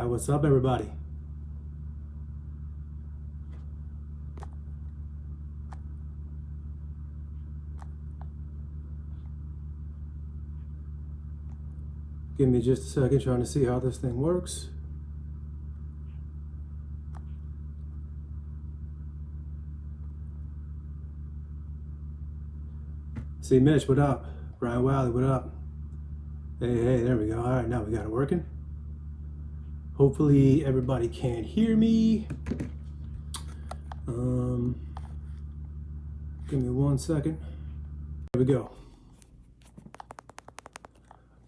What's up, everybody? Give me just a second, trying to see how this thing works. See Mitch, what up? Brian Wiley, what up? Hey, there we go. All right, now we got it working. Hopefully everybody can hear me. Give me 1 second. There we go.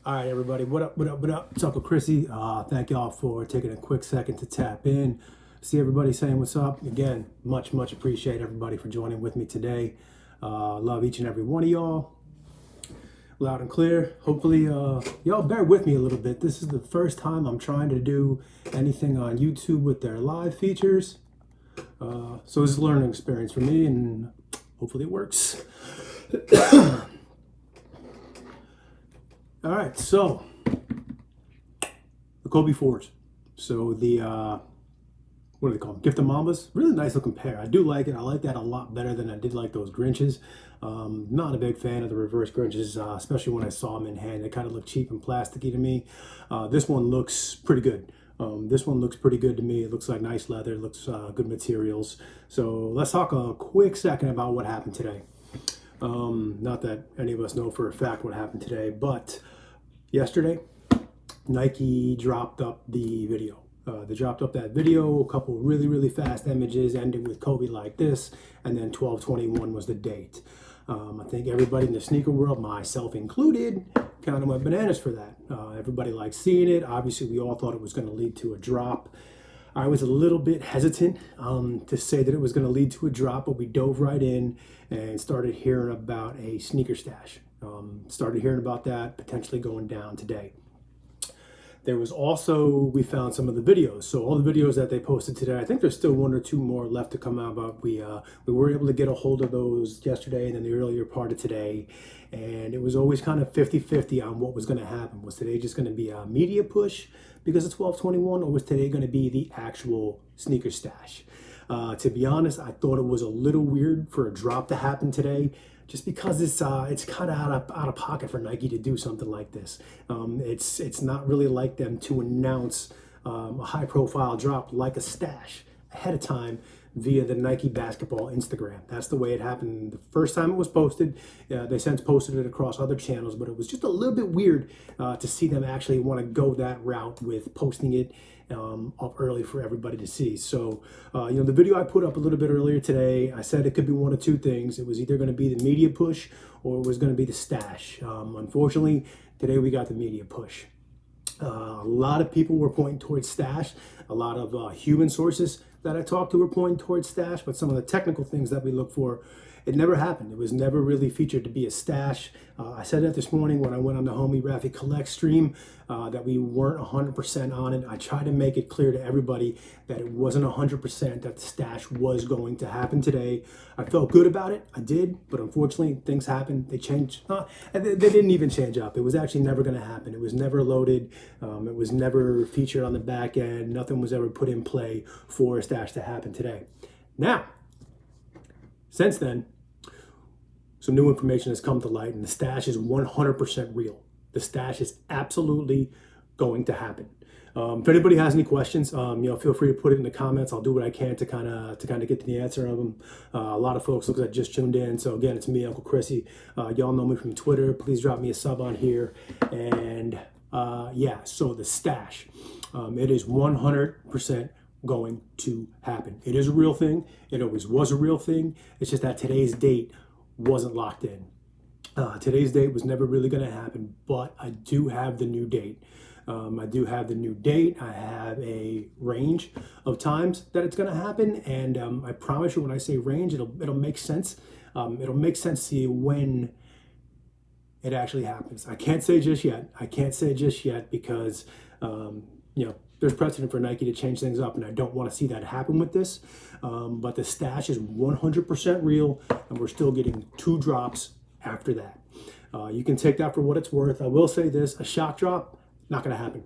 All right, everybody, what up? It's Uncle Chrissy. Thank y'all for taking a quick second to tap in. See everybody saying what's up. Again, much appreciate everybody for joining with me today. Love each and every one of y'all. Loud and clear. Hopefully, y'all bear with me a little bit. This is the first time I'm trying to do anything on YouTube with their live features. So this is a learning experience for me, and hopefully it works. All right, so the Kobe 4s. So the, what do they call them? Gift of Mambas. Really nice looking pair. I do like it. I like that a lot better than I did like those Grinches. Not a big fan of the reverse Grinches, especially when I saw them in hand. They kind of look cheap and plasticky to me. This one looks pretty good. This one looks pretty good to me. It looks like nice leather. It looks good materials. So let's talk a quick second about what happened today. Not that any of us know for a fact what happened today, but yesterday, Nike dropped up the video. They dropped up that video, a couple really fast images, ending with Kobe like this, and then 12/21 was the date. I think everybody in the sneaker world, myself included, kind of went bananas for that. Everybody liked seeing it. Obviously, we all thought it was going to lead to a drop. I was a little bit hesitant to say that it was going to lead to a drop, but we dove right in and started hearing about a sneaker stash. Started hearing about that potentially going down today. There was also, we found some of the videos. So all the videos that they posted today, I think there's still 1 or 2 more left to come out, but we were able to get a hold of those yesterday and then the earlier part of today. And it was always kind of 50-50 on what was going to happen. Was today just going to be a media push because it's 12/21, or was today going to be the actual sneaker stash? To be honest, I thought it was a little weird for a drop to happen today, just because it's kind of out of pocket for Nike to do something like this. It's not really like them to announce a high profile drop like a stash ahead of time via the Nike basketball Instagram. That's the way it happened the first time it was posted. They since posted it across other channels, but it was just a little bit weird to see them actually want to go that route with posting it up early for everybody to see. So, the video I put up a little bit earlier today, I said it could be one of 2 things. It was either going to be the media push or it was going to be the stash. Unfortunately, today we got the media push. A lot of people were pointing towards stash. A lot of human sources that I talked to were pointing towards stash, but some of the technical things that we look for, it never happened. It was never really featured to be a stash. I said that this morning when I went on the homie Rafi Collect stream, that we weren't 100% on it. I tried to make it clear to everybody that it wasn't 100%, that the stash was going to happen today. I felt good about it. I did, but unfortunately things happened. They changed. They didn't even change up. It was actually never going to happen. It was never loaded. It was never featured on the back end. Nothing was ever put in play for a stash to happen today. Now, since then, some new information has come to light, and the stash is 100% real. The stash is absolutely going to happen. If anybody has any questions, feel free to put it in the comments. I'll do what I can to kind of get to the answer of them. A lot of folks look like just tuned in. So again, it's me, Uncle Chrissy. Y'all know me from Twitter. Please drop me a sub on here. And so the stash, it is 100% going to happen. It is a real thing. It always was a real thing. It's just that today's date wasn't locked in. Today's date was never really going to happen, but I do have the new date. I have a range of times that it's going to happen, and I promise you, when I say range, it'll make sense. It'll make sense to you when it actually happens. I can't say just yet because there's precedent for Nike to change things up, and I don't want to see that happen with this. But the stash is 100% real, and we're still getting 2 drops after that. You can take that for what it's worth. I will say this, a shock drop, not going to happen.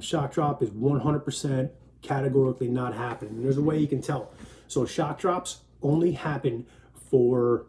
Shock drop is 100% categorically not happening. There's a way you can tell. So shock drops only happen for,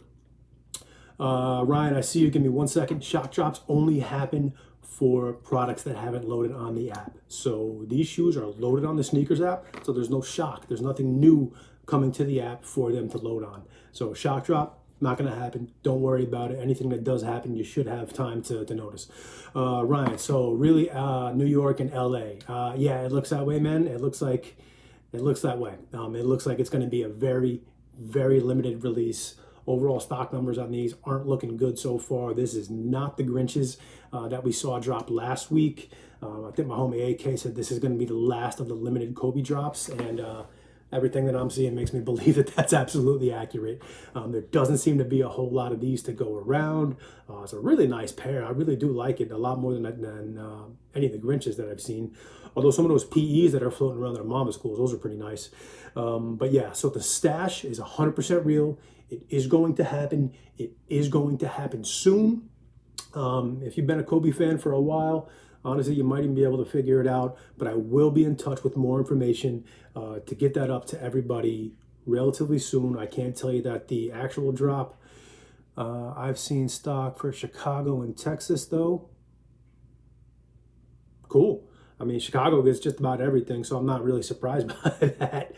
Ryan, I see you, give me 1 second. Shock drops only happen for products that haven't loaded on the app. So these shoes are loaded on the sneakers app, so there's no shock. There's nothing new coming to the app for them to load on. So shock drop, not going to happen. Don't worry about it. Anything that does happen, you should have time to notice. Ryan, so really New York and LA. Yeah, it looks that way, man. It looks that way. It looks like it's going to be a very, very limited release. Overall stock numbers on these aren't looking good so far. This is not the Grinches that we saw drop last week. I think my homie AK said this is going to be the last of the limited Kobe drops, and everything that I'm seeing makes me believe that that's absolutely accurate. There doesn't seem to be a whole lot of these to go around. It's a really nice pair. I really do like it a lot more than any of the Grinches that I've seen. Although some of those PEs that are floating around that are Mamba schools, those are pretty nice. But yeah, so the stash is 100% real. It is going to happen. It is going to happen soon. If you've been a Kobe fan for a while, honestly, you might even be able to figure it out, but I will be in touch with more information to get that up to everybody relatively soon. I can't tell you that the actual drop. I've seen stock for Chicago and Texas, though. Cool. I mean, Chicago gets just about everything, so I'm not really surprised by that.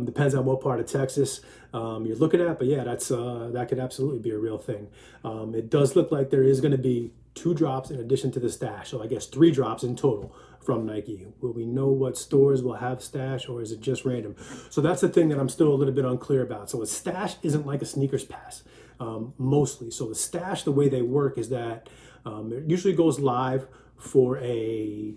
Depends on what part of Texas you're looking at, but yeah, that could absolutely be a real thing. It does look like there is going to be 2 drops in addition to the stash, so I guess 3 drops in total from Nike. Will we know what stores will have stash, or is it just random? So that's the thing that I'm still a little bit unclear about. So a stash isn't like a sneakers pass, mostly. So the stash, the way they work is that it usually goes live for a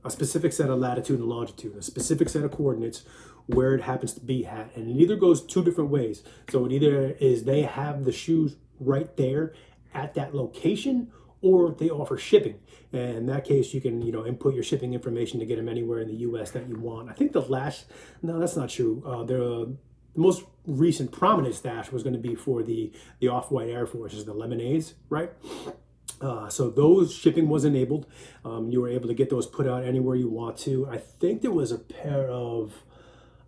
specific set of latitude and longitude, a specific set of coordinates where it happens to be at. And it either goes 2 different ways. So it either is they have the shoes right there at that location, or they offer shipping. And in that case, you can, input your shipping information to get them anywhere in the US that you want. I think no, that's not true. The most recent prominent stash was going to be for the Off-White Air Forces, the Lemonades, right? So those shipping was enabled. You were able to get those put out anywhere you want to. I think there was a pair of,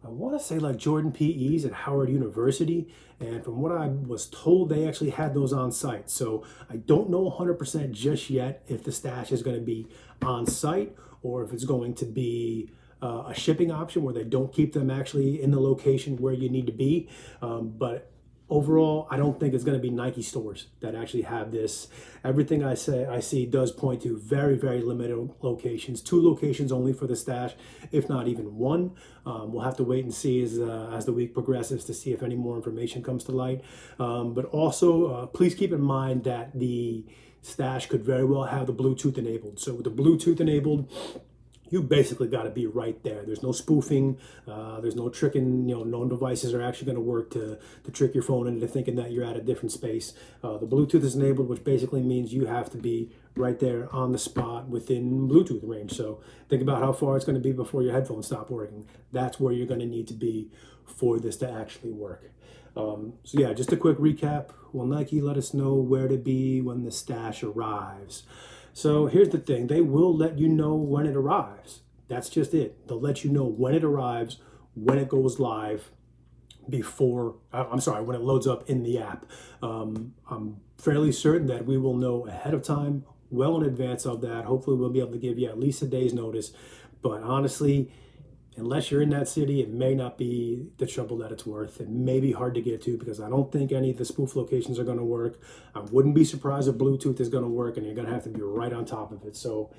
I want to say like Jordan PEs at Howard University. And from what I was told, they actually had those on site. So I don't know 100% just yet if the stash is going to be on site or if it's going to be a shipping option where they don't keep them actually in the location where you need to be. But overall, I don't think it's going to be Nike stores that actually have this. Everything I see does point to very, very limited locations. 2 locations only for the stash, if not even 1. We'll have to wait and see as the week progresses to see if any more information comes to light. But also, please keep in mind that the stash could very well have the Bluetooth enabled. So with the Bluetooth enabled, you basically got to be right there. There's no spoofing. There's no tricking. Known devices are actually going to work to trick your phone into thinking that you're at a different space. The Bluetooth is enabled, which basically means you have to be right there on the spot within Bluetooth range. So think about how far it's going to be before your headphones stop working. That's where you're going to need to be for this to actually work. So yeah, just a quick recap. Will Nike let us know where to be when the stash arrives? So here's the thing, they will let you know when it arrives. That's just it. They'll let you know when it arrives, when it goes live, when it loads up in the app. I'm fairly certain that we will know ahead of time, well in advance of that. Hopefully we'll be able to give you at least a day's notice. But honestly, unless you're in that city, it may not be the trouble that it's worth. It may be hard to get to because I don't think any of the spoof locations are going to work. I wouldn't be surprised if Bluetooth is going to work, and you're going to have to be right on top of it. So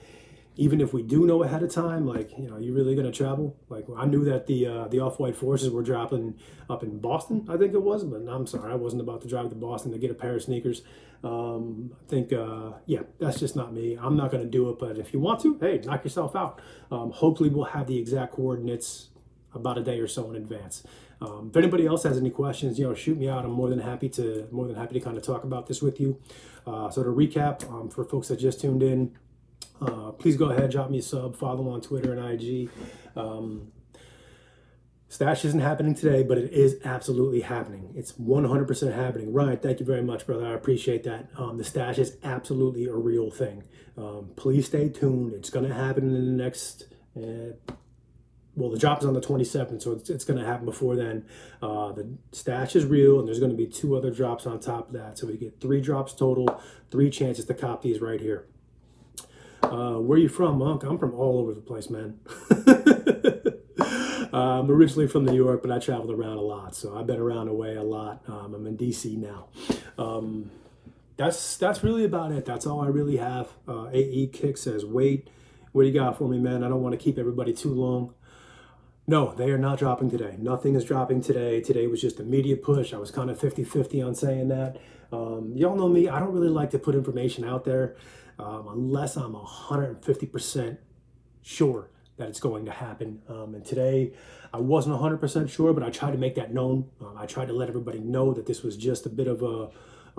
even if we do know ahead of time, you really going to travel? Like, I knew that the Off-White Forces were dropping up in Boston, I think it was, but I'm sorry, I wasn't about to drive to Boston to get a pair of sneakers. I think, that's just not me. I'm not going to do it, but if you want to, hey, knock yourself out. Hopefully we'll have the exact coordinates about a day or so in advance. If anybody else has any questions, shoot me out. I'm more than happy to kind of talk about this with you. So to recap, for folks that just tuned in, please go ahead, drop me a sub, follow on Twitter and IG. Stash isn't happening today, but it is absolutely happening. It's 100% happening. Ryan, thank you very much, brother. I appreciate that. The stash is absolutely a real thing. Please stay tuned. It's going to happen in the next, well, the drop is on the 27th, so it's going to happen before then. The stash is real, and there's going to be 2 other drops on top of that. So we get 3 drops total, 3 chances to cop these right here. Where are you from, Monk? I'm from all over the place, man. I'm originally from New York, but I traveled around a lot, so I've been around the way a lot. I'm in DC now. That's really about it. That's all I really have. AE Kick says, wait, what do you got for me, man? I don't want to keep everybody too long. No, they are not dropping today. Nothing is dropping today. Today was just a media push. I was kind of 50-50 on saying that. Y'all know me. I don't really like to put information out there unless I'm 150% sure that it's going to happen. And today I wasn't 100% sure, but I tried to make that known. I tried to let everybody know that this was just a bit of a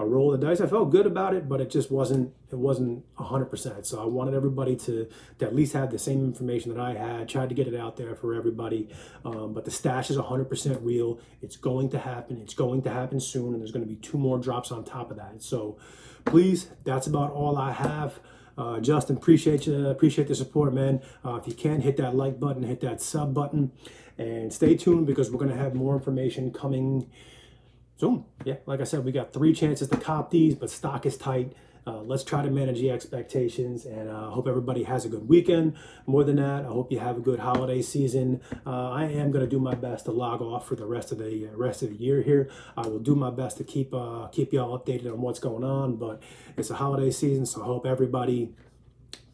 roll of the dice. I felt good about it, but it just wasn't 100%. So I wanted everybody to at least have the same information that I had. Tried to get it out there for everybody. But the stash is 100% real. It's going to happen. It's going to happen soon, and there's going to be 2 more drops on top of that. So please, that's about all I have. Justin, appreciate you. Appreciate the support, man. If you can, hit that like button, hit that sub button, and stay tuned because we're going to have more information coming soon. Yeah, like I said, we got 3 chances to cop these, but stock is tight. Let's try to manage the expectations, and I hope everybody has a good weekend. More than that, I hope you have a good holiday season. I am going to do my best to log off for the rest of the year here. I will do my best to keep y'all updated on what's going on, but it's a holiday season, so I hope everybody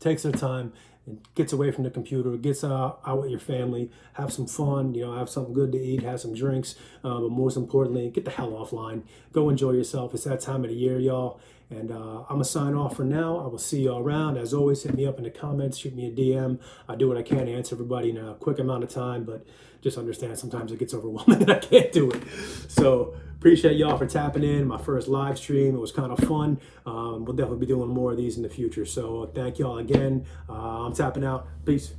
takes their time and gets away from the computer, gets out with your family, have some fun, have something good to eat, have some drinks, but most importantly, get the hell offline. Go enjoy yourself. It's that time of the year, y'all. And I'm going to sign off for now. I will see y'all around. As always, hit me up in the comments, shoot me a DM. I do what I can to answer everybody in a quick amount of time, but just understand sometimes it gets overwhelming and I can't do it. So appreciate y'all for tapping in. My first live stream. It was kind of fun. We'll definitely be doing more of these in the future. So thank y'all again. I'm tapping out. Peace.